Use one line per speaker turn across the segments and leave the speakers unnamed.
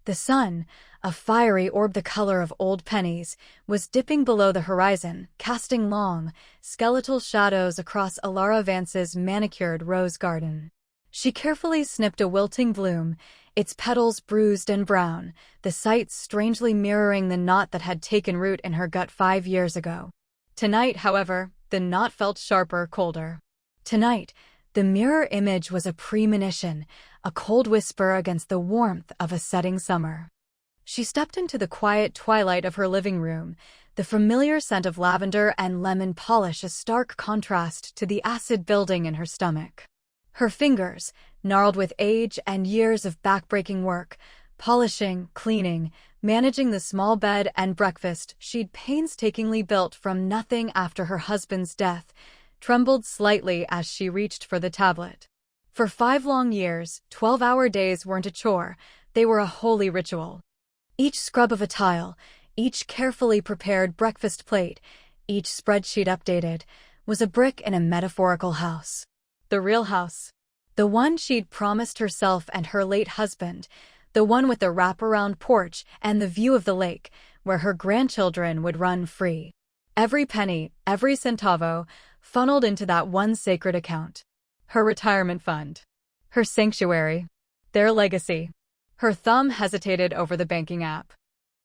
The sun, a fiery orb the color of old pennies, was dipping below the horizon, casting long, skeletal shadows across Alara Vance's manicured rose garden. She carefully snipped a wilting bloom, its petals bruised and brown, the sight strangely mirroring the knot that had taken root in her gut 5 years ago. Tonight, however, the knot felt sharper, colder. Tonight, the mirror image was a premonition, a cold whisper against the warmth of a setting summer. She stepped into the quiet twilight of her living room, the familiar scent of lavender and lemon polish a stark contrast to the acid building in her stomach. Her fingers, gnarled with age and years of backbreaking work, polishing, cleaning, managing the small bed and breakfast she'd painstakingly built from nothing after her husband's death, trembled slightly as she reached for the tablet. For 5 long years, 12-hour days weren't a chore, they were a holy ritual. Each scrub of a tile, each carefully prepared breakfast plate, each spreadsheet updated, was a brick in a metaphorical house. The real house. The one she'd promised herself and her late husband, the one with the wraparound porch and the view of the lake, where her grandchildren would run free. Every penny, every centavo, funneled into that one sacred account. Her retirement fund. Her sanctuary. Their legacy. Her thumb hesitated over the banking app.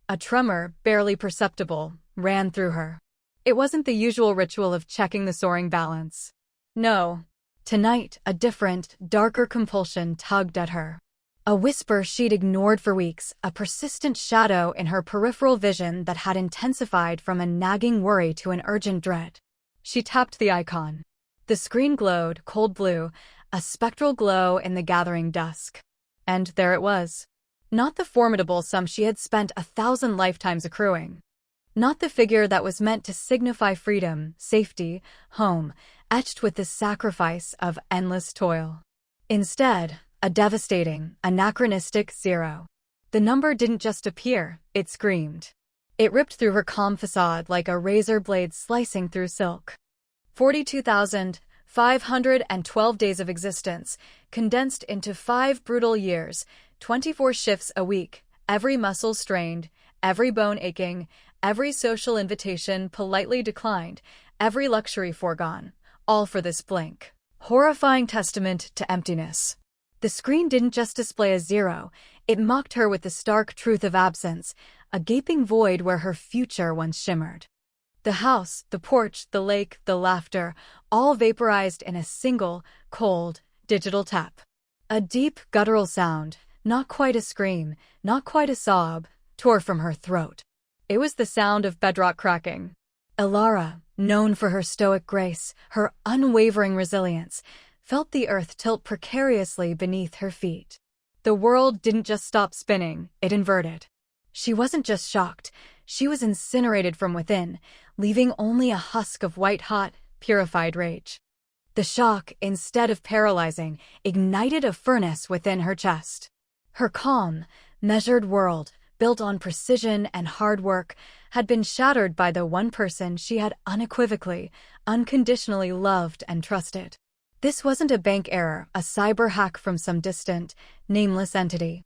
A tremor, barely perceptible, ran through her. It wasn't the usual ritual of checking the soaring balance. No. Tonight, a different, darker compulsion tugged at her. A whisper she'd ignored for weeks, a persistent shadow in her peripheral vision that had intensified from a nagging worry to an urgent dread. She tapped the icon. The screen glowed, cold blue, a spectral glow in the gathering dusk. And there it was. Not the formidable sum she had spent 1,000 lifetimes accruing. Not the figure that was meant to signify freedom, safety, home, etched with the sacrifice of endless toil. Instead, a devastating, anachronistic 0. The number didn't just appear, it screamed. It ripped through her calm facade like a razor blade slicing through silk. 42,512 days of existence, condensed into 5 brutal years, 24 shifts a week, every muscle strained, every bone aching, every social invitation politely declined, every luxury foregone, all for this blank, horrifying testament to emptiness. The screen didn't just display a 0, it mocked her with the stark truth of absence, a gaping void where her future once shimmered. The house, the porch, the lake, the laughter, all vaporized in a single, cold, digital tap. A deep, guttural sound, not quite a scream, not quite a sob, tore from her throat. It was the sound of bedrock cracking. Alara, known for her stoic grace, her unwavering resilience, felt the earth tilt precariously beneath her feet. The world didn't just stop spinning, it inverted. She wasn't just shocked, she was incinerated from within, leaving only a husk of white-hot, purified rage. The shock, instead of paralyzing, ignited a furnace within her chest. Her calm, measured world, built on precision and hard work, had been shattered by the one person she had unequivocally, unconditionally loved and trusted. This wasn't a bank error, a cyber hack from some distant, nameless entity.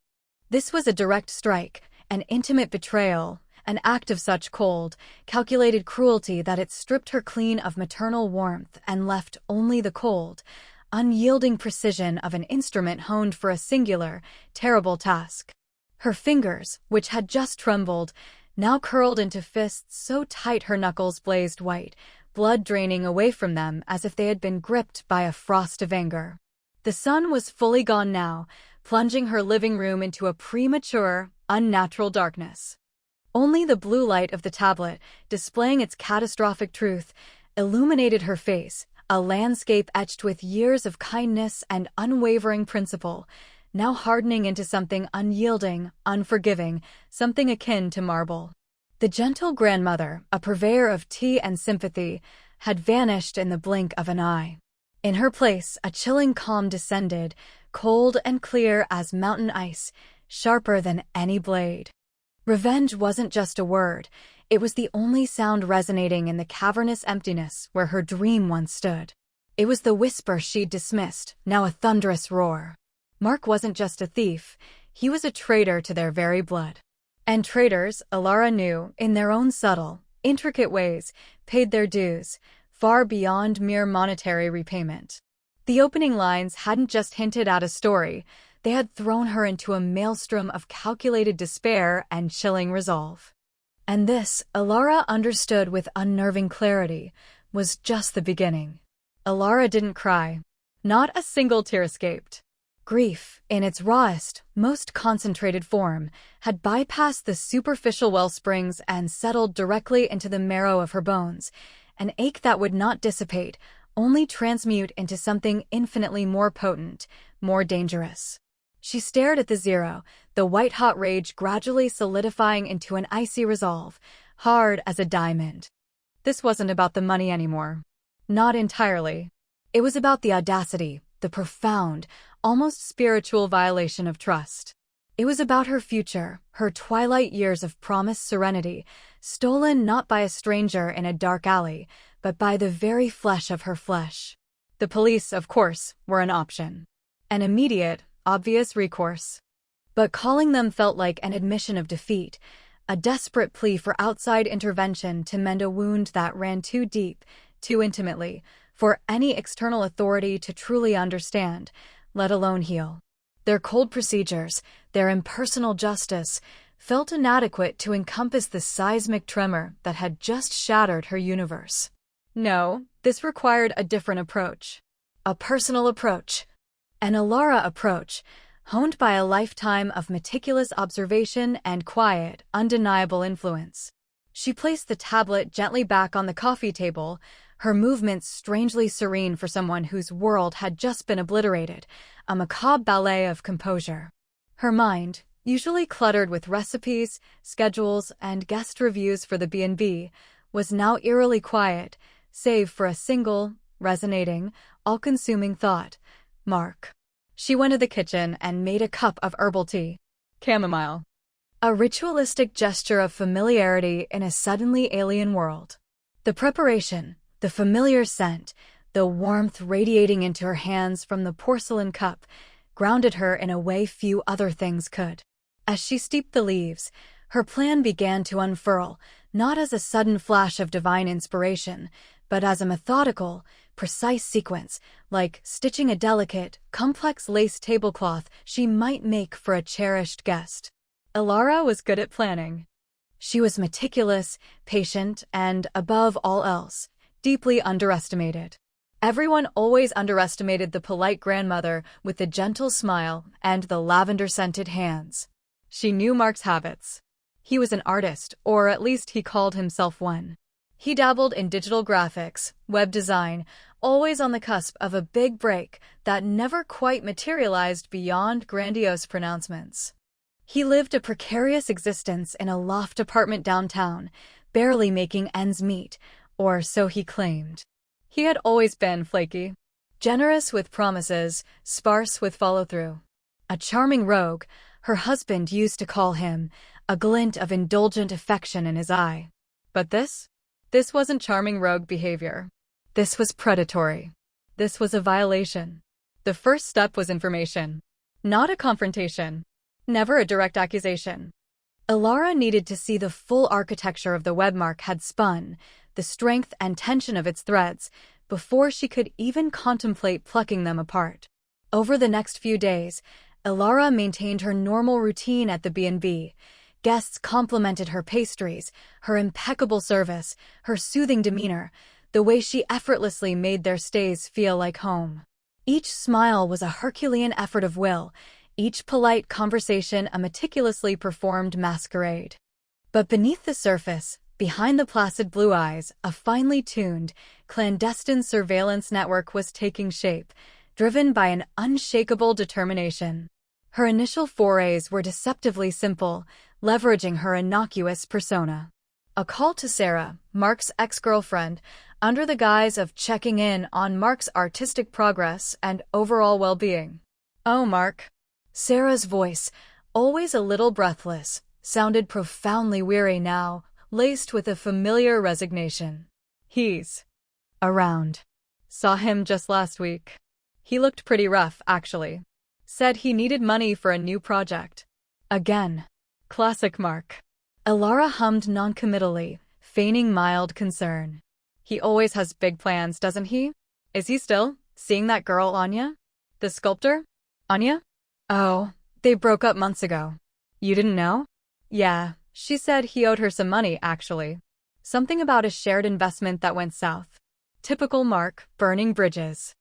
This was a direct strike, an intimate betrayal, an act of such cold, calculated cruelty that it stripped her clean of maternal warmth and left only the cold, unyielding precision of an instrument honed for a singular, terrible task. Her fingers, which had just trembled, now curled into fists so tight her knuckles blazed white, blood draining away from them as if they had been gripped by a frost of anger. The sun was fully gone now, plunging her living room into a premature, unnatural darkness. Only the blue light of the tablet, displaying its catastrophic truth, illuminated her face, a landscape etched with years of kindness and unwavering principle, now hardening into something unyielding, unforgiving, something akin to marble. The gentle grandmother, a purveyor of tea and sympathy, had vanished in the blink of an eye. In her place, a chilling calm descended, cold and clear as mountain ice, sharper than any blade. Revenge wasn't just a word, it was the only sound resonating in the cavernous emptiness where her dream once stood. It was the whisper she'd dismissed, now a thunderous roar. Mark wasn't just a thief, He was a traitor to their very blood. And traitors, Alara knew, in their own subtle, intricate ways, paid their dues, far beyond mere monetary repayment. The opening lines hadn't just hinted at a story, they had thrown her into a maelstrom of calculated despair and chilling resolve. And this, Alara understood with unnerving clarity, was just the beginning. Alara didn't cry. Not a single tear escaped. Grief, in its rawest, most concentrated form, had bypassed the superficial wellsprings and settled directly into the marrow of her bones, an ache that would not dissipate, only transmute into something infinitely more potent, more dangerous. She stared at the zero, the white-hot rage gradually solidifying into an icy resolve, hard as a diamond. This wasn't about the money anymore. Not entirely. It was about the audacity, the profound, almost spiritual violation of trust. It was about her future, her twilight years of promised serenity, stolen not by a stranger in a dark alley, but by the very flesh of her flesh. The police, of course, were an option. An immediate, obvious recourse. But calling them felt like an admission of defeat, a desperate plea for outside intervention to mend a wound that ran too deep, too intimately, for any external authority to truly understand, let alone heal. Their cold procedures, their impersonal justice, felt inadequate to encompass the seismic tremor that had just shattered her universe. No, this required a different approach. A personal approach. An Alara approach, honed by a lifetime of meticulous observation and quiet, undeniable influence. She placed the tablet gently back on the coffee table, her movements strangely serene for someone whose world had just been obliterated, a macabre ballet of composure. Her mind, usually cluttered with recipes, schedules, and guest reviews for the B&B, was now eerily quiet, save for a single, resonating, all-consuming thought: Mark. She went to the kitchen and made a cup of herbal tea. Chamomile. A ritualistic gesture of familiarity in a suddenly alien world. The preparation, the familiar scent, the warmth radiating into her hands from the porcelain cup, grounded her in a way few other things could. As she steeped the leaves, her plan began to unfurl, not as a sudden flash of divine inspiration, but as a methodical, precise sequence, like stitching a delicate, complex lace tablecloth she might make for a cherished guest. Alara was good at planning. She was meticulous, patient, and, above all else, deeply underestimated. Everyone always underestimated the polite grandmother with the gentle smile and the lavender-scented hands. She knew Mark's habits. He was an artist, or at least he called himself one. He dabbled in digital graphics, web design, always on the cusp of a big break that never quite materialized beyond grandiose pronouncements. He lived a precarious existence in a loft apartment downtown, barely making ends meet, or so he claimed. He had always been flaky, generous with promises, sparse with follow-through. A charming rogue, her husband used to call him, a glint of indulgent affection in his eye. But this wasn't charming rogue behavior. This was predatory. This was a violation. The first step was information. Not a confrontation. Never a direct accusation. Alara needed to see the full architecture of the web Mark had spun, the strength and tension of its threads, before she could even contemplate plucking them apart. Over the next few days, Alara maintained her normal routine at the B&B. Guests complimented her pastries, her impeccable service, her soothing demeanor, the way she effortlessly made their stays feel like home. Each smile was a Herculean effort of will, each polite conversation a meticulously performed masquerade. But beneath the surface, behind the placid blue eyes, a finely tuned, clandestine surveillance network was taking shape, driven by an unshakable determination. Her initial forays were deceptively simple, leveraging her innocuous persona. A call to Sarah, Mark's ex-girlfriend, under the guise of checking in on Mark's artistic progress and overall well-being. "Oh, Mark." Sarah's voice, always a little breathless, sounded profoundly weary now, laced with a familiar resignation. "He's around. Saw him just last week. He looked pretty rough, actually." Said he needed money for a new project. Again. Classic Mark. Elara hummed noncommittally, feigning mild concern. He always has big plans, doesn't he? Is he still seeing that girl, Anya? The sculptor? Anya? Oh, they broke up months ago. You didn't know? Yeah, she said he owed her some money, actually. Something about a shared investment that went south. Typical Mark, burning bridges.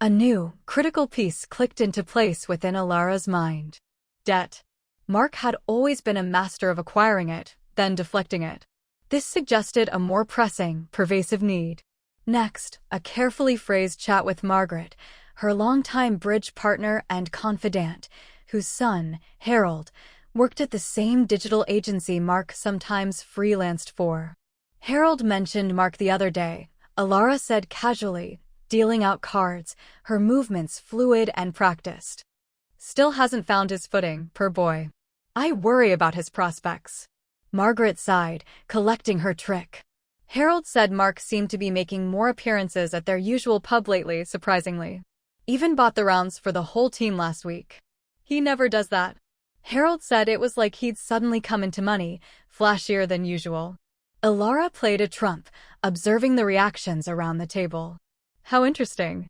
A new, critical piece clicked into place within Elara's mind. Debt. Mark had always been a master of acquiring it, then deflecting it. This suggested a more pressing, pervasive need. Next, a carefully phrased chat with Margaret, her longtime bridge partner and confidant, whose son, Harold, worked at the same digital agency Mark sometimes freelanced for. Harold mentioned Mark the other day, Elara said casually, dealing out cards, her movements fluid and practiced. Still hasn't found his footing, poor boy. I worry about his prospects. Margaret sighed, collecting her trick. Harold said Mark seemed to be making more appearances at their usual pub lately, surprisingly. Even bought the rounds for the whole team last week. He never does that. Harold said it was like he'd suddenly come into money, flashier than usual. Elara played a trump, observing the reactions around the table. How interesting.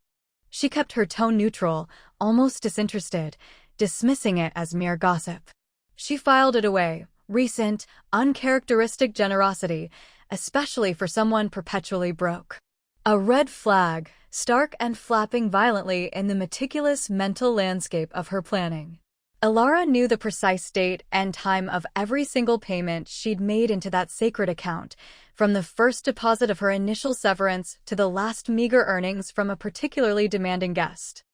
She kept her tone neutral, almost disinterested, dismissing it as mere gossip. She filed it away, recent, uncharacteristic generosity, especially for someone perpetually broke. A red flag, stark and flapping violently in the meticulous mental landscape of her planning. Elara knew the precise date and time of every single payment she'd made into that sacred account, from the first deposit of her initial severance to the last meager earnings from a particularly demanding guest.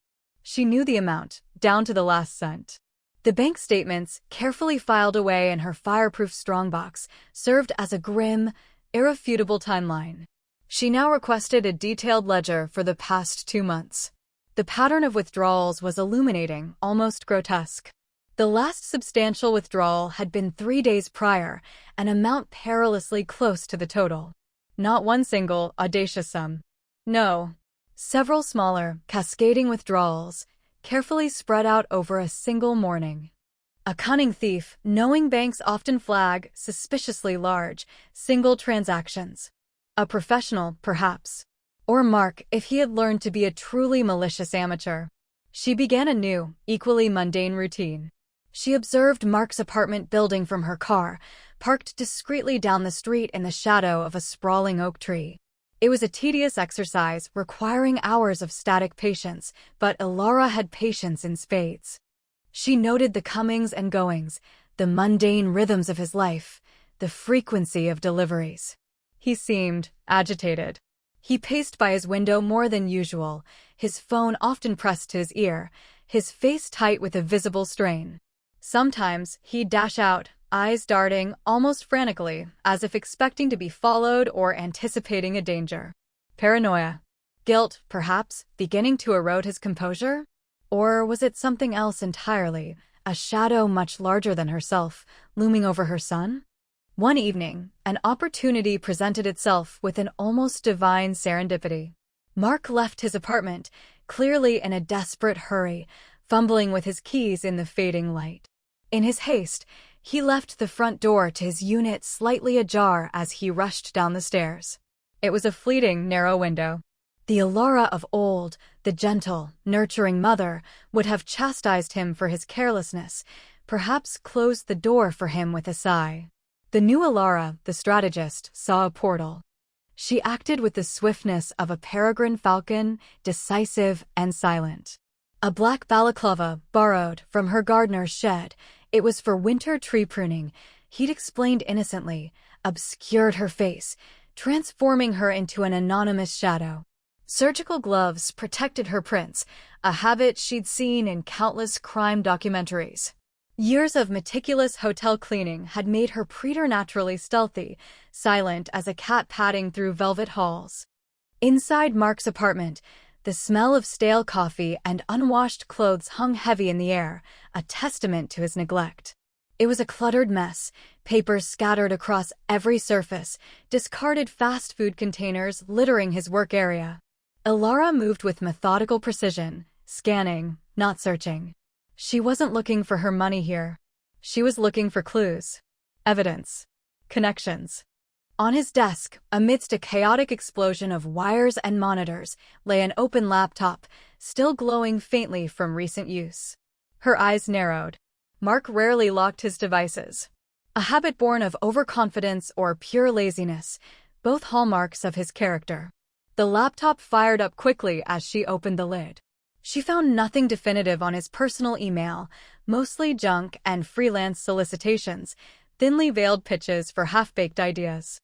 She knew the amount, down to the last cent. The bank statements, carefully filed away in her fireproof strongbox, served as a grim, irrefutable timeline. She now requested a detailed ledger for the past 2 months. The pattern of withdrawals was illuminating, almost grotesque. The last substantial withdrawal had been 3 days prior, an amount perilously close to the total. Not one single, audacious sum. No. Several smaller, cascading withdrawals, carefully spread out over a single morning. A cunning thief, knowing banks often flag suspiciously large, single transactions. A professional, perhaps. Or Mark, if he had learned to be a truly malicious amateur. She began a new, equally mundane routine. She observed Mark's apartment building from her car, parked discreetly down the street in the shadow of a sprawling oak tree. It was a tedious exercise, requiring hours of static patience, but Elara had patience in spades. She noted the comings and goings, the mundane rhythms of his life, the frequency of deliveries. He seemed agitated. He paced by his window more than usual, his phone often pressed to his ear, his face tight with a visible strain. Sometimes he'd dash out, eyes darting almost frantically, as if expecting to be followed or anticipating a danger. Paranoia. Guilt, perhaps, beginning to erode his composure? Or was it something else entirely, a shadow much larger than herself, looming over her son? One evening, an opportunity presented itself with an almost divine serendipity. Mark left his apartment, clearly in a desperate hurry, fumbling with his keys in the fading light. In his haste, he left the front door to his unit slightly ajar as he rushed down the stairs. It was a fleeting, narrow window. The Elara of old, the gentle, nurturing mother, would have chastised him for his carelessness, perhaps closed the door for him with a sigh. The new Elara, the strategist, saw a portal. She acted with the swiftness of a peregrine falcon, decisive and silent. A black balaclava, borrowed from her gardener's shed, it was for winter tree pruning, he'd explained innocently, obscured her face, transforming her into an anonymous shadow. Surgical gloves protected her prints, a habit she'd seen in countless crime documentaries. Years of meticulous hotel cleaning had made her preternaturally stealthy, silent as a cat padding through velvet halls. Inside Mark's apartment, the smell of stale coffee and unwashed clothes hung heavy in the air, a testament to his neglect. It was a cluttered mess, papers scattered across every surface, discarded fast food containers littering his work area. Elara moved with methodical precision, scanning, not searching. She wasn't looking for her money here. She was looking for clues, evidence, connections. On his desk, amidst a chaotic explosion of wires and monitors, lay an open laptop, still glowing faintly from recent use. Her eyes narrowed. Mark rarely locked his devices. A habit born of overconfidence or pure laziness, both hallmarks of his character. The laptop fired up quickly as she opened the lid. She found nothing definitive on his personal email, mostly junk and freelance solicitations, thinly veiled pitches for half-baked ideas.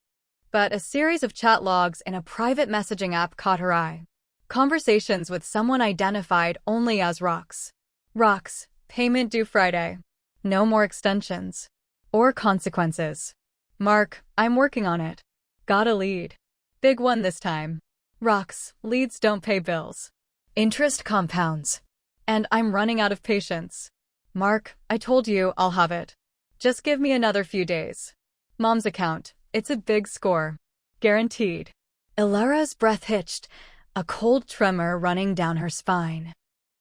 But a series of chat logs in a private messaging app caught her eye. Conversations with someone identified only as Rox. Rox, payment due Friday. No more extensions. Or consequences. Mark, I'm working on it. Got a lead. Big one this time. Rox, leads don't pay bills. Interest compounds. And I'm running out of patience. Mark, I told you I'll have it. Just give me another few days. Mom's account, it's a big score. Guaranteed. Ilara's breath hitched, a cold tremor running down her spine.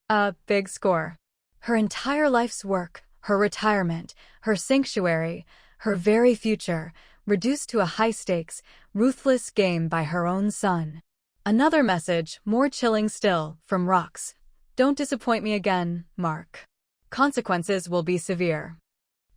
A big score. Her entire life's work, her retirement, her sanctuary, her very future, reduced to a high-stakes, ruthless game by her own son. Another message, more chilling still, from Rox. Don't disappoint me again, Mark. Consequences will be severe.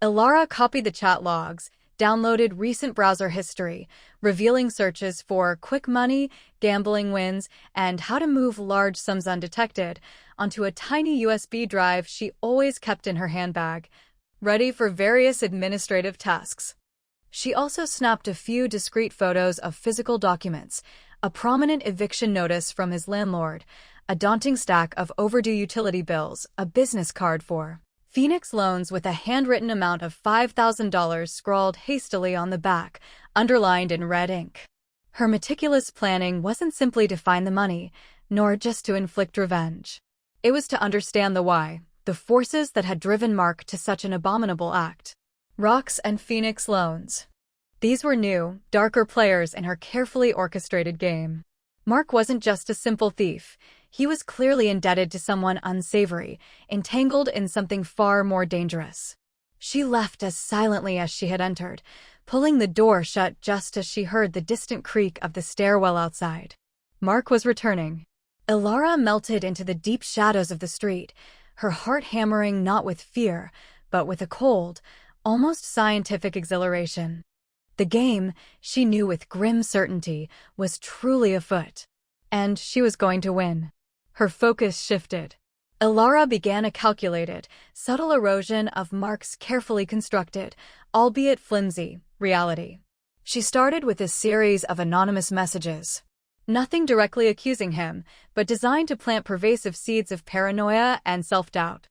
Ilara copied the chat logs, downloaded recent browser history, revealing searches for quick money, gambling wins, and how to move large sums undetected, onto a tiny USB drive she always kept in her handbag, ready for various administrative tasks. She also snapped a few discreet photos of physical documents, a prominent eviction notice from his landlord, a daunting stack of overdue utility bills, a business card for Phoenix loans with a handwritten amount of $5,000 scrawled hastily on the back, underlined in red ink. Her meticulous planning wasn't simply to find the money, nor just to inflict revenge. It was to understand the why, the forces that had driven Mark to such an abominable act. Rox and Phoenix loans. These were new, darker players in her carefully orchestrated game. Mark wasn't just a simple thief. He was clearly indebted to someone unsavory, entangled in something far more dangerous. She left as silently as she had entered, pulling the door shut just as she heard the distant creak of the stairwell outside. Mark was returning. Ilara melted into the deep shadows of the street, her heart hammering not with fear, but with a cold, almost scientific exhilaration. The game, she knew with grim certainty, was truly afoot. And she was going to win. Her focus shifted. Ilara began a calculated, subtle erosion of Mark's carefully constructed, albeit flimsy, reality. She started with a series of anonymous messages. Nothing directly accusing him, but designed to plant pervasive seeds of paranoia and self-doubt.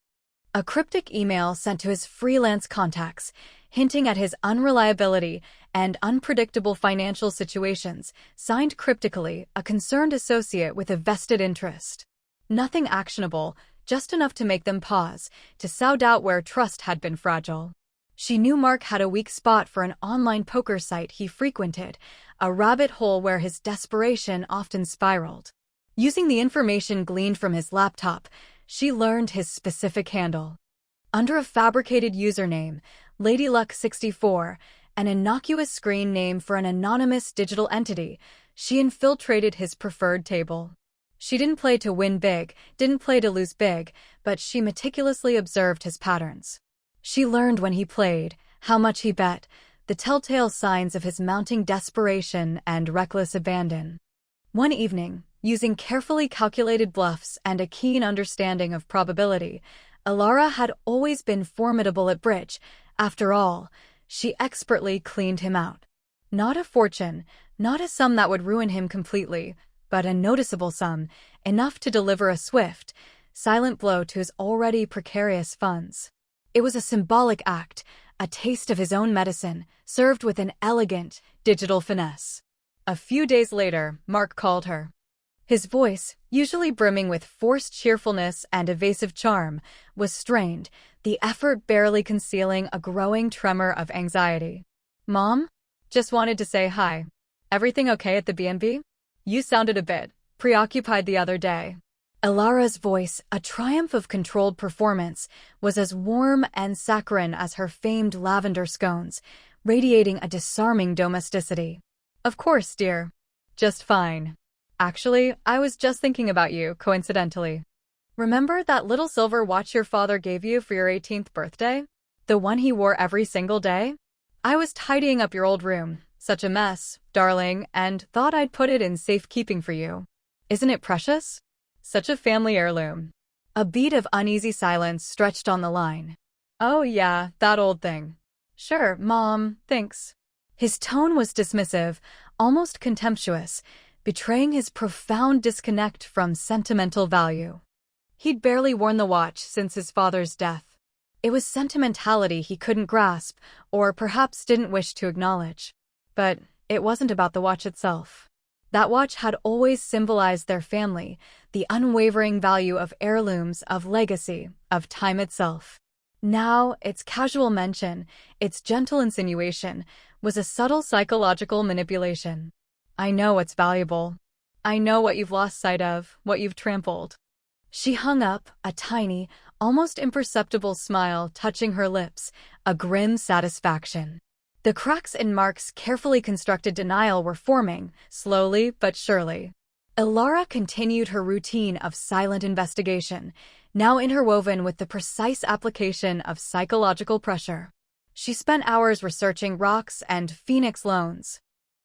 A cryptic email sent to his freelance contacts, hinting at his unreliability and unpredictable financial situations, signed cryptically, a concerned associate with a vested interest. Nothing actionable, just enough to make them pause, to sow doubt where trust had been fragile. She knew Mark had a weak spot for an online poker site he frequented, a rabbit hole where his desperation often spiraled. Using the information gleaned from his laptop, she learned his specific handle. Under a fabricated username, LadyLuck64, an innocuous screen name for an anonymous digital entity, she infiltrated his preferred table. She didn't play to win big, didn't play to lose big, but she meticulously observed his patterns. She learned when he played, how much he bet, the telltale signs of his mounting desperation and reckless abandon. One evening, using carefully calculated bluffs and a keen understanding of probability, Ilara had always been formidable at bridge. After all, she expertly cleaned him out. Not a fortune, not a sum that would ruin him completely, but a noticeable sum, enough to deliver a swift, silent blow to his already precarious funds. It was a symbolic act, a taste of his own medicine, served with an elegant, digital finesse. A few days later, Mark called her. His voice, usually brimming with forced cheerfulness and evasive charm, was strained, the effort barely concealing a growing tremor of anxiety. "Mom? Just wanted to say hi. Everything okay at the B&B? You sounded a bit preoccupied the other day." Ilara's voice, a triumph of controlled performance, was as warm and saccharine as her famed lavender scones, radiating a disarming domesticity. Of course, dear. Just fine. Actually, I was just thinking about you, coincidentally. Remember that little silver watch your father gave you for your 18th birthday? The one he wore every single day? I was tidying up your old room. Such a mess, darling, and thought I'd put it in safekeeping for you. Isn't it precious? Such a family heirloom. A beat of uneasy silence stretched on the line. Oh yeah, that old thing. Sure, Mom, thanks. His tone was dismissive, almost contemptuous, betraying his profound disconnect from sentimental value. He'd barely worn the watch since his father's death. It was sentimentality he couldn't grasp, or perhaps didn't wish to acknowledge. But it wasn't about the watch itself. That watch had always symbolized their family, the unwavering value of heirlooms, of legacy, of time itself. Now, its casual mention, its gentle insinuation, was a subtle psychological manipulation. I know what's valuable. I know what you've lost sight of, what you've trampled. She hung up, a tiny, almost imperceptible smile touching her lips, a grim satisfaction. The cracks in Mark's carefully constructed denial were forming, slowly but surely. Ilara continued her routine of silent investigation, now interwoven with the precise application of psychological pressure. She spent hours researching Rocks and Phoenix Loans.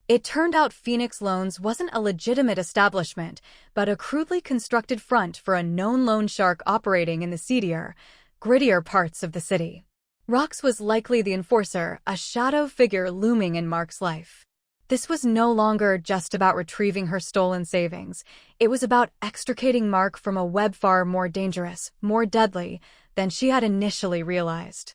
It turned out Phoenix Loans wasn't a legitimate establishment, but a crudely constructed front for a known loan shark operating in the seedier, grittier parts of the city. Rocks was likely the enforcer, a shadow figure looming in Mark's life. This was no longer just about retrieving her stolen savings. It was about extricating Mark from a web far more dangerous, more deadly, than she had initially realized.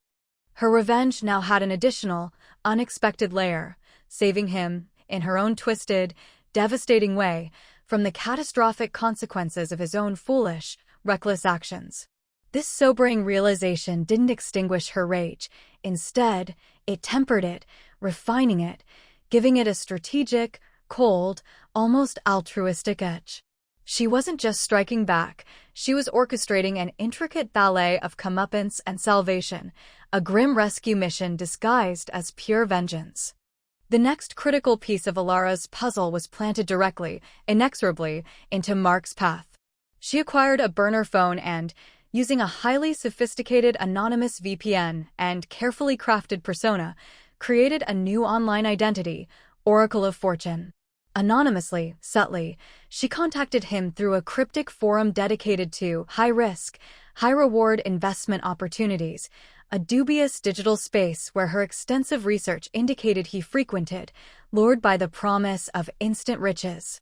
Her revenge now had an additional, unexpected layer, saving him, in her own twisted, devastating way, from the catastrophic consequences of his own foolish, reckless actions. This sobering realization didn't extinguish her rage. Instead, it tempered it, refining it, giving it a strategic, cold, almost altruistic edge. She wasn't just striking back, she was orchestrating an intricate ballet of comeuppance and salvation, a grim rescue mission disguised as pure vengeance. The next critical piece of Ilara's puzzle was planted directly, inexorably, into Mark's path. She acquired a burner phone and, using a highly sophisticated anonymous VPN and carefully crafted persona, created a new online identity, Oracle of Fortune. Anonymously, subtly, she contacted him through a cryptic forum dedicated to high-risk, high-reward investment opportunities, a dubious digital space where her extensive research indicated he frequented, lured by the promise of instant riches.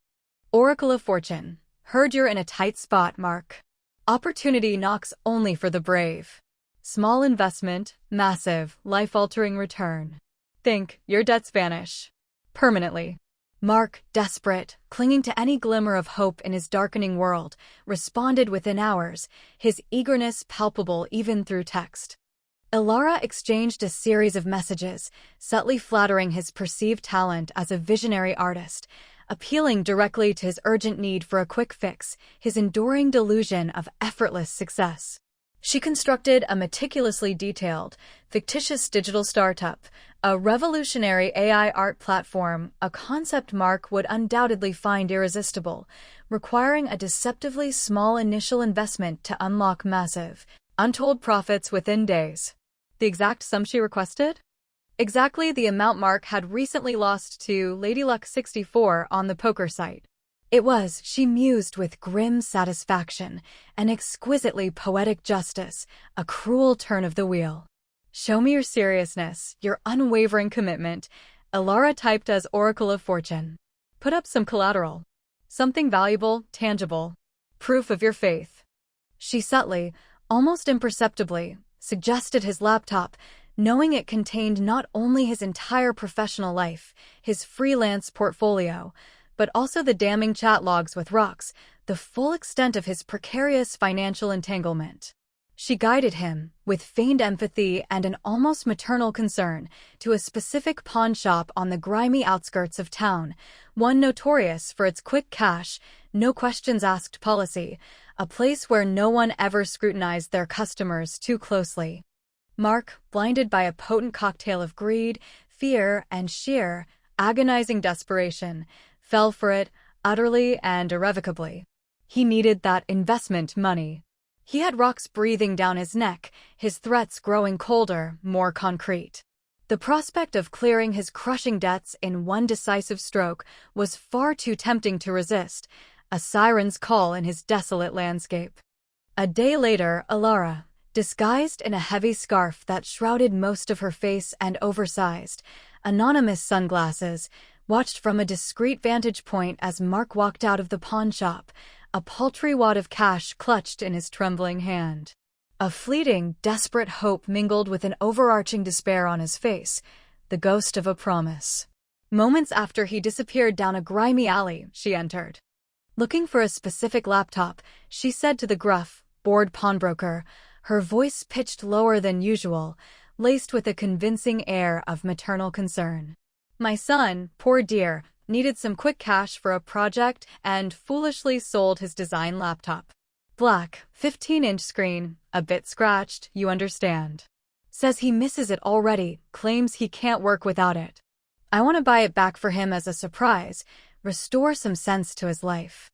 Oracle of Fortune. Heard you're in a tight spot, Mark. Opportunity knocks only for the brave. Small investment, massive, life-altering return. Think, your debts vanish. Permanently. Mark, desperate, clinging to any glimmer of hope in his darkening world, responded within hours, his eagerness palpable even through text. Ilara exchanged a series of messages, subtly flattering his perceived talent as a visionary artist, appealing directly to his urgent need for a quick fix, his enduring delusion of effortless success. She constructed a meticulously detailed, fictitious digital startup, a revolutionary AI art platform, a concept Mark would undoubtedly find irresistible, requiring a deceptively small initial investment to unlock massive, untold profits within days. The exact sum she requested? Exactly the amount Mark had recently lost to Lady Luck 64 on the poker site. It was, she mused with grim satisfaction, an exquisitely poetic justice, a cruel turn of the wheel. Show me your seriousness, your unwavering commitment, Ilara typed as Oracle of Fortune. Put up some collateral. Something valuable, tangible. Proof of your faith. She subtly, almost imperceptibly, suggested his laptop, knowing it contained not only his entire professional life, his freelance portfolio, but also the damning chat logs with Rocks, the full extent of his precarious financial entanglement. She guided him, with feigned empathy and an almost maternal concern, to a specific pawn shop on the grimy outskirts of town, one notorious for its quick cash, no questions asked policy, a place where no one ever scrutinized their customers too closely. Mark, blinded by a potent cocktail of greed, fear, and sheer, agonizing desperation, fell for it utterly and irrevocably. He needed that investment money. He had rocks breathing down his neck, his threats growing colder, more concrete. The prospect of clearing his crushing debts in one decisive stroke was far too tempting to resist, a siren's call in his desolate landscape. A day later, Alara, disguised in a heavy scarf that shrouded most of her face and oversized, anonymous sunglasses, watched from a discreet vantage point as Mark walked out of the pawn shop, a paltry wad of cash clutched in his trembling hand. A fleeting, desperate hope mingled with an overarching despair on his face, the ghost of a promise. Moments after he disappeared down a grimy alley, she entered. Looking for a specific laptop, she said to the gruff, bored pawnbroker, her voice pitched lower than usual, laced with a convincing air of maternal concern. My son, poor dear, needed some quick cash for a project and foolishly sold his design laptop. Black, 15-inch screen, a bit scratched, you understand. Says he misses it already, claims he can't work without it. I want to buy it back for him as a surprise, restore some sense to his life.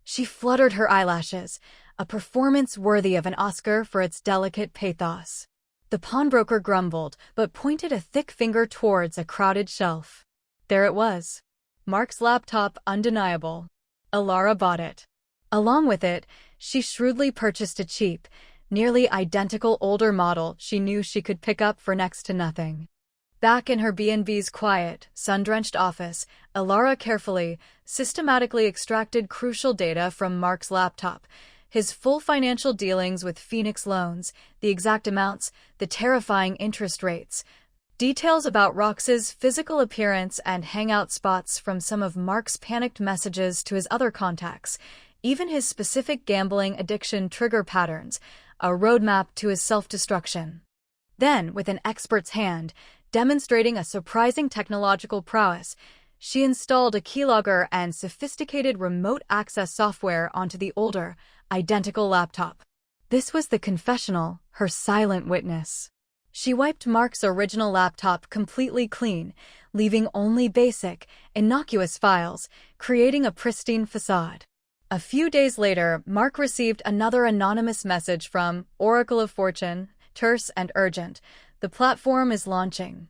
She fluttered her eyelashes, a performance worthy of an Oscar for its delicate pathos. The pawnbroker grumbled, but pointed a thick finger towards a crowded shelf. There it was. Mark's laptop, undeniable. Alara bought it. Along with it, she shrewdly purchased a cheap, nearly identical older model she knew she could pick up for next to nothing. Back in her B&B's quiet, sun-drenched office, Alara carefully, systematically extracted crucial data from Mark's laptop, his full financial dealings with Phoenix loans, the exact amounts, the terrifying interest rates, details about Rox's physical appearance and hangout spots from some of Mark's panicked messages to his other contacts, even his specific gambling addiction trigger patterns, a roadmap to his self-destruction. Then, with an expert's hand, demonstrating a surprising technological prowess, she installed a keylogger and sophisticated remote access software onto the older, identical laptop. This was the confessional, her silent witness. She wiped Mark's original laptop completely clean, leaving only basic, innocuous files, creating a pristine facade. A few days later, Mark received another anonymous message from Oracle of Fortune, terse and urgent. The platform is launching.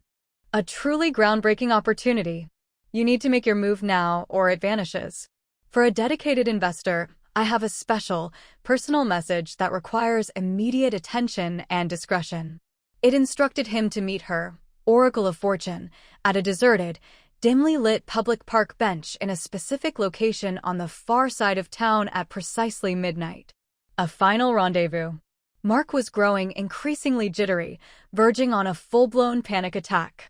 A truly groundbreaking opportunity. You need to make your move now or it vanishes. For a dedicated investor, I have a special, personal message that requires immediate attention and discretion. It instructed him to meet her, Oracle of Fortune, at a deserted, dimly lit public park bench in a specific location on the far side of town at precisely midnight. A final rendezvous. Mark was growing increasingly jittery, verging on a full-blown panic attack.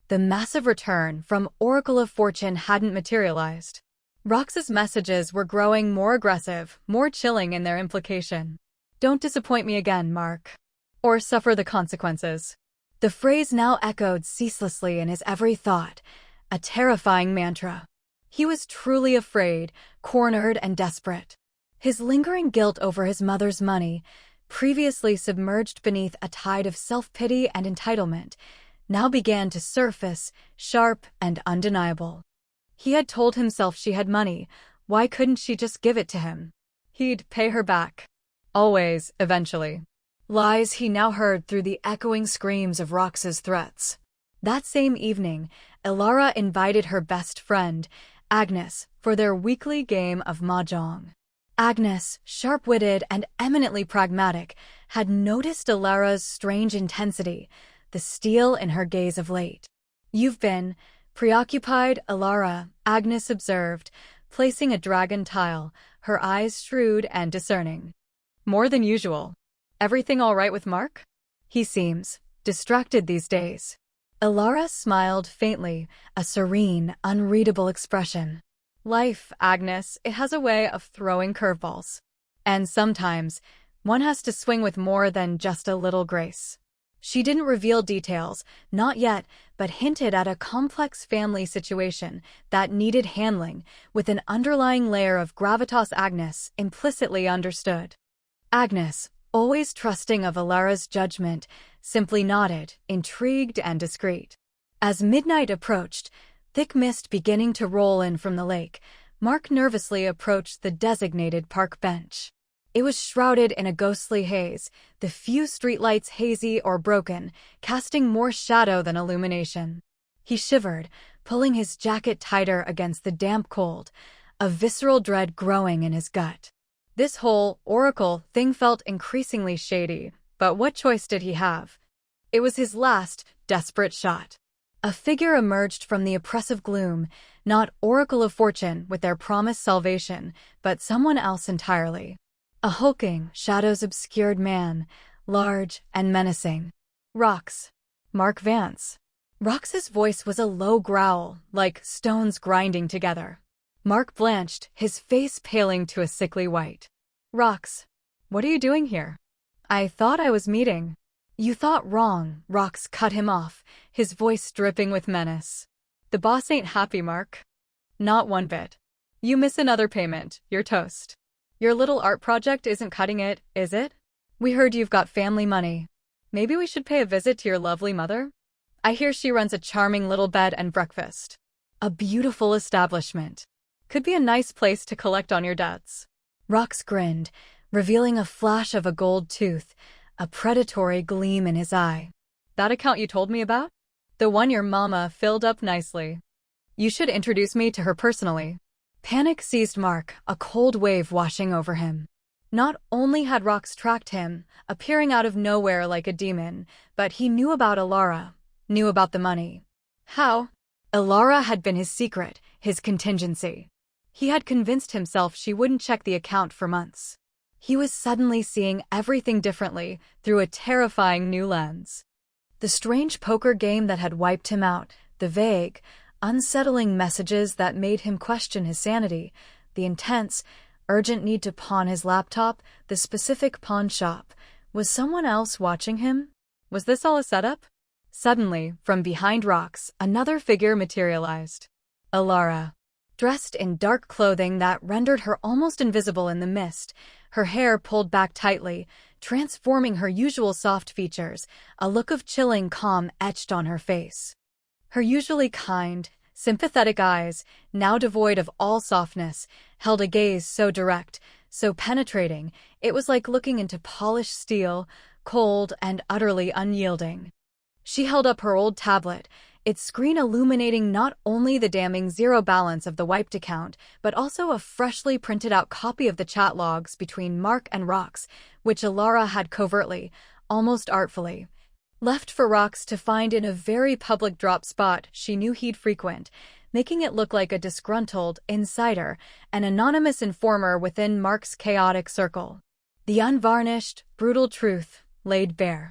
The massive return from Oracle of Fortune hadn't materialized. Rox's messages were growing more aggressive, more chilling in their implication. Don't disappoint me again, Mark. Or suffer the consequences. The phrase now echoed ceaselessly in his every thought, a terrifying mantra. He was truly afraid, cornered, and desperate. His lingering guilt over his mother's money, previously submerged beneath a tide of self-pity and entitlement, now began to surface, sharp and undeniable. He had told himself she had money, why couldn't she just give it to him? He'd pay her back. Always, eventually. Lies he now heard through the echoing screams of Rox's threats. That same evening, Alara invited her best friend, Agnes, for their weekly game of mahjong. Agnes, sharp-witted and eminently pragmatic, had noticed Alara's strange intensity, the steel in her gaze of late. You've been preoccupied, Alara, Agnes observed, placing a dragon tile, her eyes shrewd and discerning. More than usual. Everything all right with Mark? He seems distracted these days. Alara smiled faintly, a serene, unreadable expression. Life, Agnes, it has a way of throwing curveballs. And sometimes, one has to swing with more than just a little grace. She didn't reveal details, not yet, but hinted at a complex family situation that needed handling, with an underlying layer of gravitas. Agnes implicitly understood. Agnes, always trusting of Alara's judgment, simply nodded, intrigued and discreet. As midnight approached, thick mist beginning to roll in from the lake, Mark nervously approached the designated park bench. It was shrouded in a ghostly haze, the few streetlights hazy or broken, casting more shadow than illumination. He shivered, pulling his jacket tighter against the damp cold, a visceral dread growing in his gut. This whole oracle thing felt increasingly shady, but what choice did he have? It was his last, desperate shot. A figure emerged from the oppressive gloom, not Oracle of Fortune with their promised salvation, but someone else entirely. A hulking, shadows-obscured man, large and menacing. Rox. Mark Vance. Rox's voice was a low growl, like stones grinding together. Mark blanched, his face paling to a sickly white. Rox, what are you doing here? I thought I was meeting. You thought wrong, Rox cut him off, his voice dripping with menace. The boss ain't happy, Mark. Not one bit. You miss another payment, you're toast. Your little art project isn't cutting it, is it? We heard you've got family money. Maybe we should pay a visit to your lovely mother? I hear she runs a charming little bed and breakfast. A beautiful establishment. Could be a nice place to collect on your debts. Rox grinned, revealing a flash of a gold tooth, a predatory gleam in his eye. That account you told me about? The one your mama filled up nicely. You should introduce me to her personally. Panic seized Mark, a cold wave washing over him. Not only had Rox tracked him, appearing out of nowhere like a demon, but he knew about Alara, knew about the money. How? Alara had been his secret, his contingency. He had convinced himself she wouldn't check the account for months. He was suddenly seeing everything differently, through a terrifying new lens. The strange poker game that had wiped him out, the vague, unsettling messages that made him question his sanity, the intense, urgent need to pawn his laptop, the specific pawn shop. Was someone else watching him? Was this all a setup? Suddenly, from behind Rox, another figure materialized. Alara. Dressed in dark clothing that rendered her almost invisible in the mist, her hair pulled back tightly, transforming her usual soft features, a look of chilling calm etched on her face. Her usually kind, sympathetic eyes, now devoid of all softness, held a gaze so direct, so penetrating, it was like looking into polished steel, cold and utterly unyielding. She held up her old tablet, its screen illuminating not only the damning zero balance of the wiped account, but also a freshly printed-out copy of the chat logs between Mark and Rox, which Alara had covertly, almost artfully, left for Rox to find in a very public drop spot she knew he'd frequent, making it look like a disgruntled insider, an anonymous informer within Mark's chaotic circle. The unvarnished, brutal truth laid bare.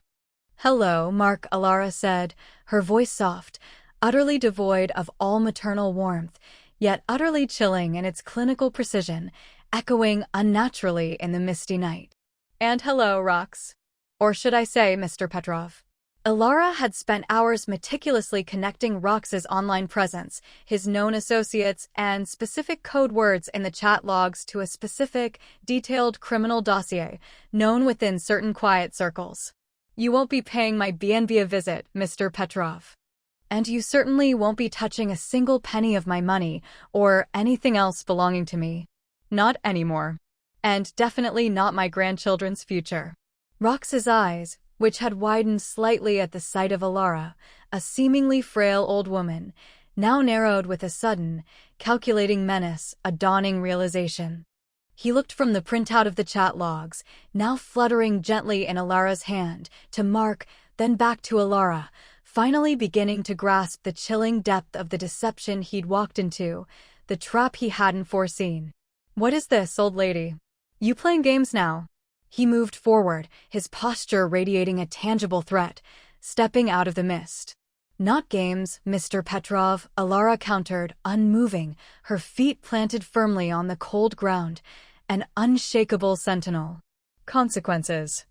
Hello, Mark, Alara said, her voice soft, utterly devoid of all maternal warmth, yet utterly chilling in its clinical precision, echoing unnaturally in the misty night. And hello, Rox. Or should I say, Mr. Petrov? Alara had spent hours meticulously connecting Rox's online presence, his known associates, and specific code words in the chat logs to a specific, detailed criminal dossier, known within certain quiet circles. You won't be paying my BNB a visit, Mr. Petrov. And you certainly won't be touching a single penny of my money, or anything else belonging to me. Not anymore. And definitely not my grandchildren's future. Rox's eyes, which had widened slightly at the sight of Alara, a seemingly frail old woman, now narrowed with a sudden, calculating menace, a dawning realization. He looked from the printout of the chat logs, now fluttering gently in Alara's hand, to Mark, then back to Alara, finally beginning to grasp the chilling depth of the deception he'd walked into, the trap he hadn't foreseen. What is this, old lady? You playing games now? He moved forward, his posture radiating a tangible threat, stepping out of the mist. Not games, Mr. Petrov, Alara countered, unmoving, her feet planted firmly on the cold ground, an unshakable sentinel. Consequences.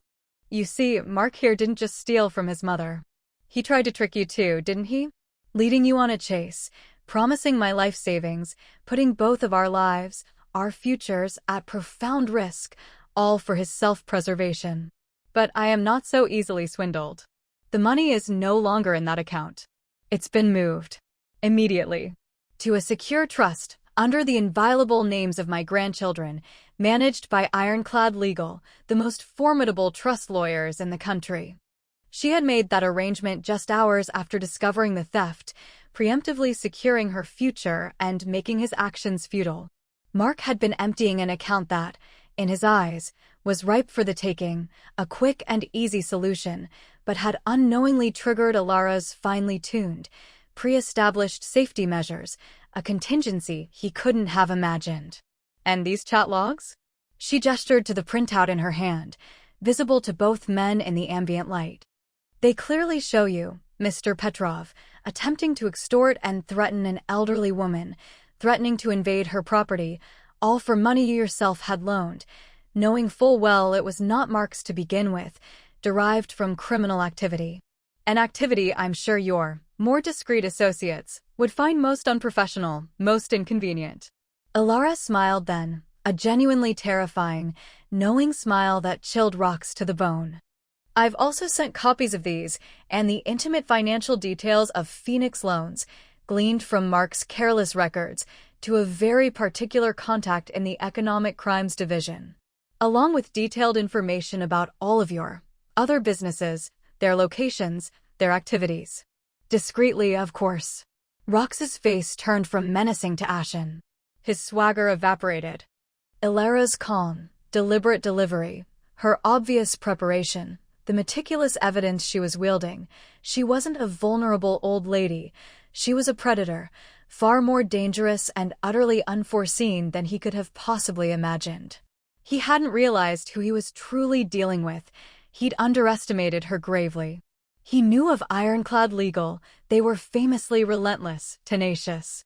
You see, Mark here didn't just steal from his mother. He tried to trick you too, didn't he? Leading you on a chase, promising my life savings, putting both of our lives, our futures, at profound risk, all for his self-preservation. But I am not so easily swindled. The money is no longer in that account. It's been moved. Immediately. To a secure trust, under the inviolable names of my grandchildren, managed by Ironclad Legal, the most formidable trust lawyers in the country. She had made that arrangement just hours after discovering the theft, preemptively securing her future and making his actions futile. Mark had been emptying an account that, in his eyes, was ripe for the taking, a quick and easy solution, but had unknowingly triggered Alara's finely tuned, pre-established safety measures, a contingency he couldn't have imagined. And these chat logs? She gestured to the printout in her hand, visible to both men in the ambient light. They clearly show you, Mr. Petrov, attempting to extort and threaten an elderly woman, threatening to invade her property, all for money you yourself had loaned, knowing full well it was not Mark's to begin with, derived from criminal activity. An activity I'm sure your more discreet associates would find most unprofessional, most inconvenient. Alara smiled then, a genuinely terrifying, knowing smile that chilled Rox to the bone. I've also sent copies of these and the intimate financial details of Phoenix loans, gleaned from Mark's careless records, to a very particular contact in the Economic Crimes Division, along with detailed information about all of your other businesses, their locations, their activities. Discreetly, of course. Rox's face turned from menacing to ashen. His swagger evaporated. Ilara's calm, deliberate delivery, her obvious preparation, the meticulous evidence she was wielding. She wasn't a vulnerable old lady. She was a predator, far more dangerous and utterly unforeseen than he could have possibly imagined. He hadn't realized who he was truly dealing with. He'd underestimated her gravely. He knew of Ironclad Legal. They were famously relentless, tenacious.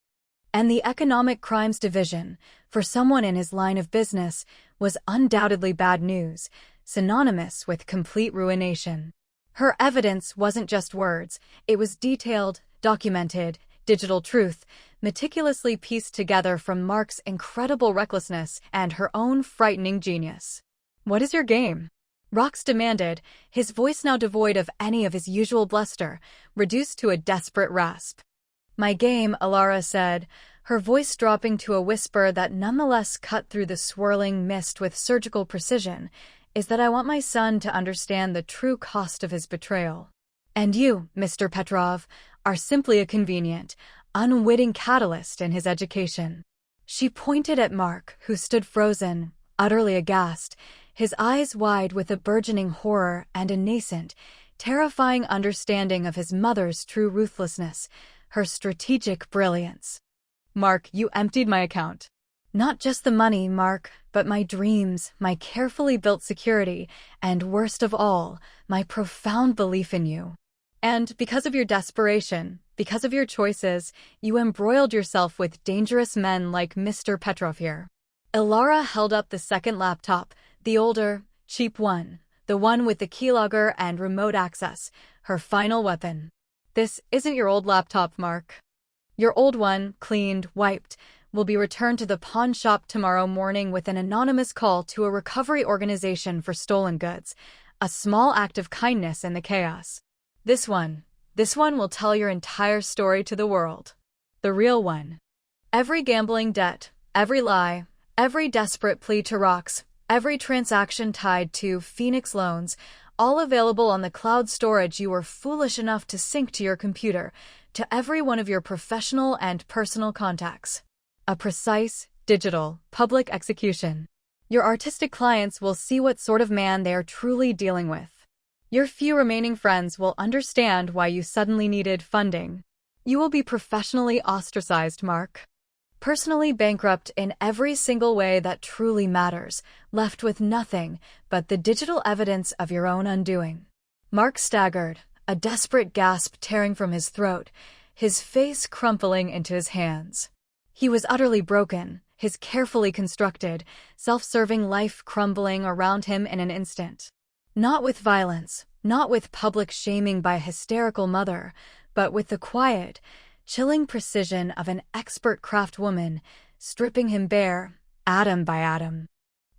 And the Economic Crimes Division, for someone in his line of business, was undoubtedly bad news, synonymous with complete ruination. Her evidence wasn't just words, it was detailed, documented, digital truth, meticulously pieced together from Mark's incredible recklessness and her own frightening genius. What is your game? Rox demanded, his voice now devoid of any of his usual bluster, reduced to a desperate rasp. My game, Alara said, her voice dropping to a whisper that nonetheless cut through the swirling mist with surgical precision, is that I want my son to understand the true cost of his betrayal. And you, Mr. Petrov, are simply a convenient, unwitting catalyst in his education. She pointed at Mark, who stood frozen, utterly aghast, his eyes wide with a burgeoning horror and a nascent, terrifying understanding of his mother's true ruthlessness, her strategic brilliance. Mark, you emptied my account. Not just the money, Mark, but my dreams, my carefully built security, and worst of all, my profound belief in you. And because of your desperation, because of your choices, you embroiled yourself with dangerous men like Mr. Petrov here. Ilara held up the second laptop, the older, cheap one, the one with the keylogger and remote access, her final weapon. This isn't your old laptop, Mark. Your old one, cleaned, wiped, will be returned to the pawn shop tomorrow morning with an anonymous call to a recovery organization for stolen goods, a small act of kindness in the chaos. This one will tell your entire story to the world. The real one. Every gambling debt, every lie, every desperate plea to Rox, every transaction tied to Phoenix loans, all available on the cloud storage you were foolish enough to sync to your computer, to every one of your professional and personal contacts. A precise, digital, public execution. Your artistic clients will see what sort of man they are truly dealing with. Your few remaining friends will understand why you suddenly needed funding. You will be professionally ostracized, Mark. Personally bankrupt in every single way that truly matters, left with nothing but the digital evidence of your own undoing. Mark staggered, a desperate gasp tearing from his throat, his face crumpling into his hands. He was utterly broken, his carefully constructed, self-serving life crumbling around him in an instant. Not with violence, not with public shaming by a hysterical mother, but with the quiet, chilling precision of an expert craftwoman, stripping him bare, atom by atom.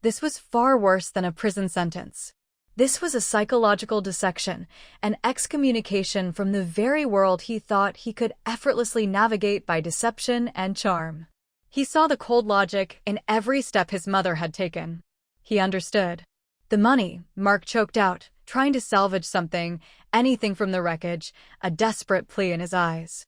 This was far worse than a prison sentence. This was a psychological dissection, an excommunication from the very world he thought he could effortlessly navigate by deception and charm. He saw the cold logic in every step his mother had taken. He understood. The money, Mark choked out, trying to salvage something, anything from the wreckage, a desperate plea in his eyes.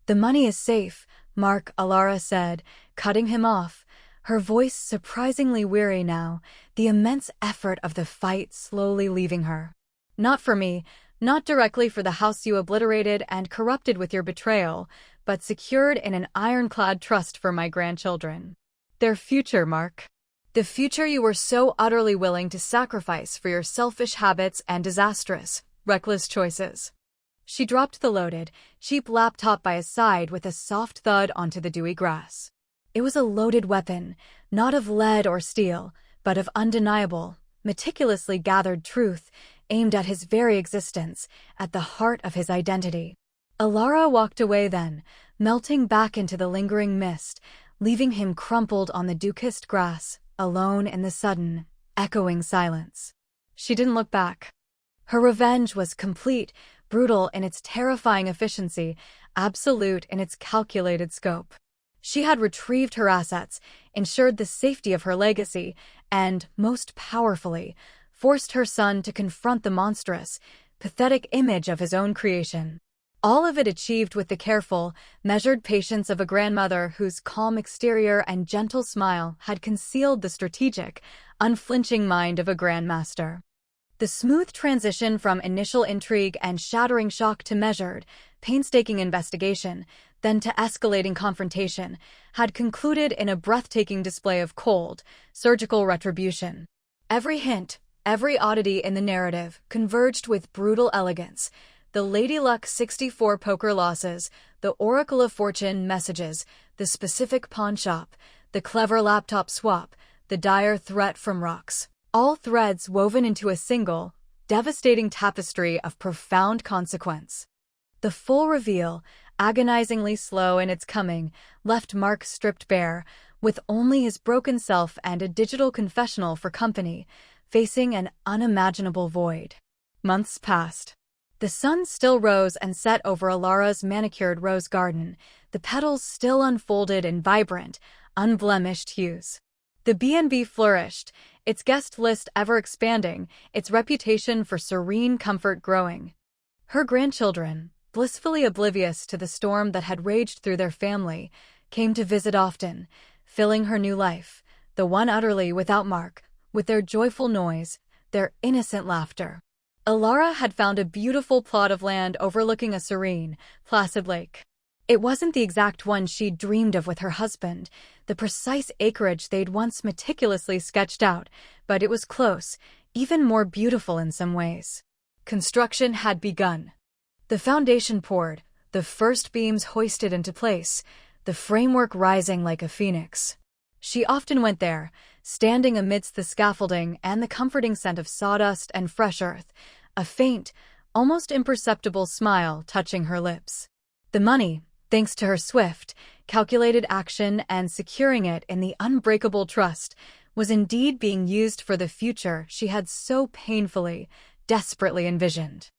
The money is safe, Mark, Alara said, cutting him off, her voice surprisingly weary now, the immense effort of the fight slowly leaving her. Not for me, not directly for the house you obliterated and corrupted with your betrayal, but secured in an ironclad trust for my grandchildren. Their future, Mark. The future you were so utterly willing to sacrifice for your selfish habits and disastrous, reckless choices. She dropped the loaded, cheap laptop by his side with a soft thud onto the dewy grass. It was a loaded weapon, not of lead or steel, but of undeniable, meticulously gathered truth, aimed at his very existence, at the heart of his identity. Alara walked away then, melting back into the lingering mist, leaving him crumpled on the dew-kissed grass, alone in the sudden, echoing silence. She didn't look back. Her revenge was complete, brutal in its terrifying efficiency, absolute in its calculated scope. She had retrieved her assets, ensured the safety of her legacy, and, most powerfully, forced her son to confront the monstrous, pathetic image of his own creation. All of it achieved with the careful, measured patience of a grandmother whose calm exterior and gentle smile had concealed the strategic, unflinching mind of a grandmaster. The smooth transition from initial intrigue and shattering shock to measured, painstaking investigation, then to escalating confrontation, had concluded in a breathtaking display of cold, surgical retribution. Every hint, every oddity in the narrative converged with brutal elegance. The Lady Luck 64 poker losses, the Oracle of Fortune messages, the specific pawn shop, the clever laptop swap, the dire threat from rocks. All threads woven into a single, devastating tapestry of profound consequence. The full reveal, agonizingly slow in its coming, left Mark stripped bare, with only his broken self and a digital confessional for company, facing an unimaginable void. Months passed. The sun still rose and set over Alara's manicured rose garden, the petals still unfolded in vibrant, unblemished hues. The B&B flourished, its guest list ever expanding, its reputation for serene comfort growing. Her grandchildren, blissfully oblivious to the storm that had raged through their family, came to visit often, filling her new life, the one utterly without Mark, with their joyful noise, their innocent laughter. Alara had found a beautiful plot of land overlooking a serene, placid lake. It wasn't the exact one she'd dreamed of with her husband, the precise acreage they'd once meticulously sketched out, but it was close, even more beautiful in some ways. Construction had begun. The foundation poured, the first beams hoisted into place, the framework rising like a phoenix. She often went there, standing amidst the scaffolding and the comforting scent of sawdust and fresh earth, a faint, almost imperceptible smile touching her lips. The money, thanks to her swift, calculated action and securing it in the unbreakable trust, was indeed being used for the future she had so painfully, desperately envisioned.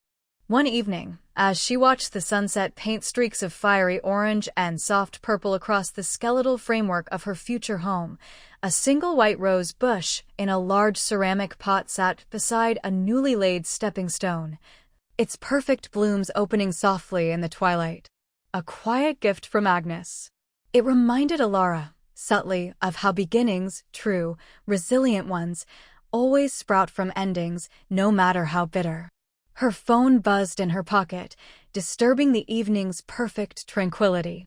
One evening, as she watched the sunset paint streaks of fiery orange and soft purple across the skeletal framework of her future home, a single white rose bush in a large ceramic pot sat beside a newly laid stepping stone, its perfect blooms opening softly in the twilight. A quiet gift from Agnes. It reminded Alara, subtly, of how beginnings, true, resilient ones, always sprout from endings, no matter how bitter. Her phone buzzed in her pocket, disturbing the evening's perfect tranquility.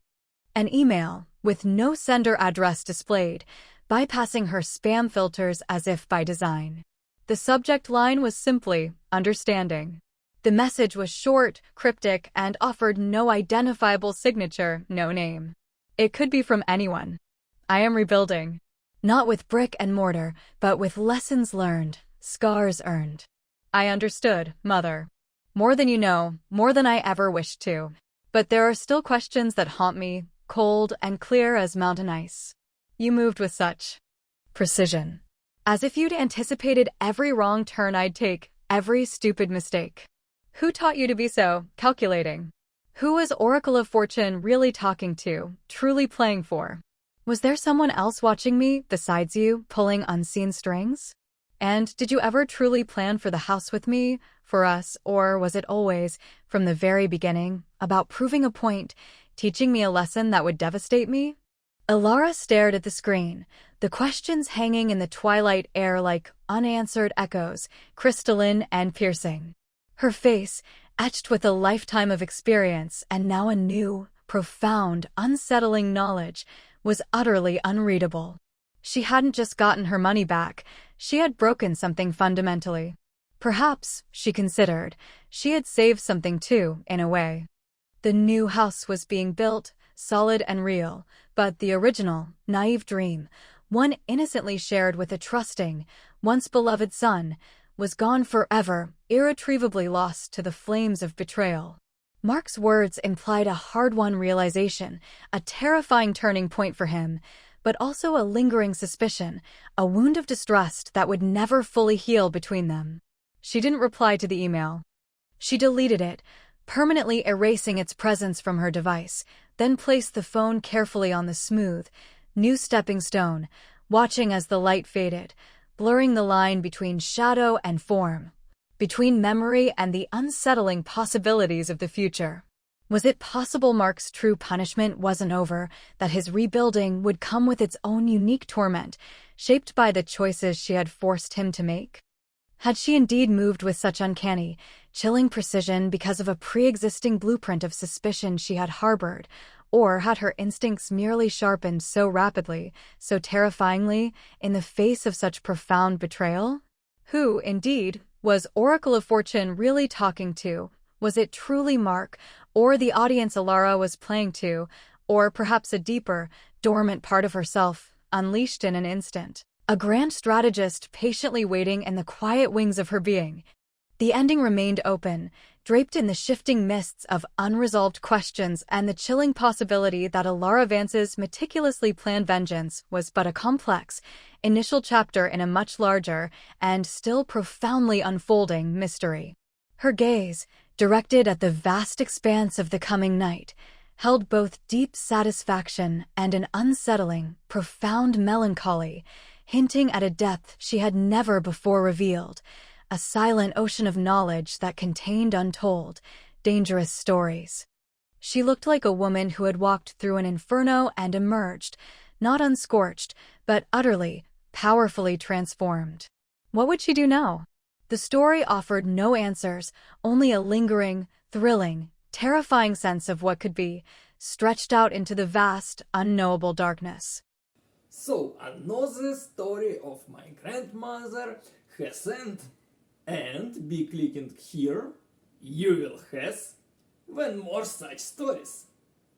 An email, with no sender address displayed, bypassing her spam filters as if by design. The subject line was simply, understanding. The message was short, cryptic, and offered no identifiable signature, no name. It could be from anyone. I am rebuilding. Not with brick and mortar, but with lessons learned, scars earned. I understood, Mother. More than you know, more than I ever wished to. But there are still questions that haunt me, cold and clear as mountain ice. You moved with such precision, as if you'd anticipated every wrong turn I'd take, every stupid mistake. Who taught you to be so calculating? Who was Oracle of Fortune really talking to, truly playing for? Was there someone else watching me, besides you, pulling unseen strings? And did you ever truly plan for the house with me, for us, or was it always, from the very beginning, about proving a point, teaching me a lesson that would devastate me? Ilara stared at the screen, the questions hanging in the twilight air like unanswered echoes, crystalline and piercing. Her face, etched with a lifetime of experience and now a new, profound, unsettling knowledge, was utterly unreadable. She hadn't just gotten her money back, she had broken something fundamentally. Perhaps, she considered, she had saved something too, in a way. The new house was being built, solid and real, but the original, naive dream, one innocently shared with a trusting, once beloved son, was gone forever, irretrievably lost to the flames of betrayal. Mark's words implied a hard-won realization, a terrifying turning point for him, but also a lingering suspicion, a wound of distrust that would never fully heal between them. She didn't reply to the email. She deleted it, permanently erasing its presence from her device, then placed the phone carefully on the smooth, new stepping stone, watching as the light faded, blurring the line between shadow and form, between memory and the unsettling possibilities of the future. Was it possible Mark's true punishment wasn't over, that his rebuilding would come with its own unique torment, shaped by the choices she had forced him to make? Had she indeed moved with such uncanny, chilling precision because of a pre-existing blueprint of suspicion she had harbored, or had her instincts merely sharpened so rapidly, so terrifyingly, in the face of such profound betrayal? Who, indeed, was Oracle of Fortune really talking to? Was it truly Mark, or the audience Ilara was playing to, or perhaps a deeper, dormant part of herself, unleashed in an instant? A grand strategist patiently waiting in the quiet wings of her being. The ending remained open, draped in the shifting mists of unresolved questions and the chilling possibility that Ilara Vance's meticulously planned vengeance was but a complex, initial chapter in a much larger, and still profoundly unfolding, mystery. Her gaze, directed at the vast expanse of the coming night, held both deep satisfaction and an unsettling, profound melancholy, hinting at a depth she had never before revealed, a silent ocean of knowledge that contained untold, dangerous stories. She looked like a woman who had walked through an inferno and emerged, not unscorched, but utterly, powerfully transformed. What would she do now? The story offered no answers, only a lingering, thrilling, terrifying sense of what could be, stretched out into the vast, unknowable darkness.
So another story of my grandmother has ended, and be clicking here you will have when more such stories.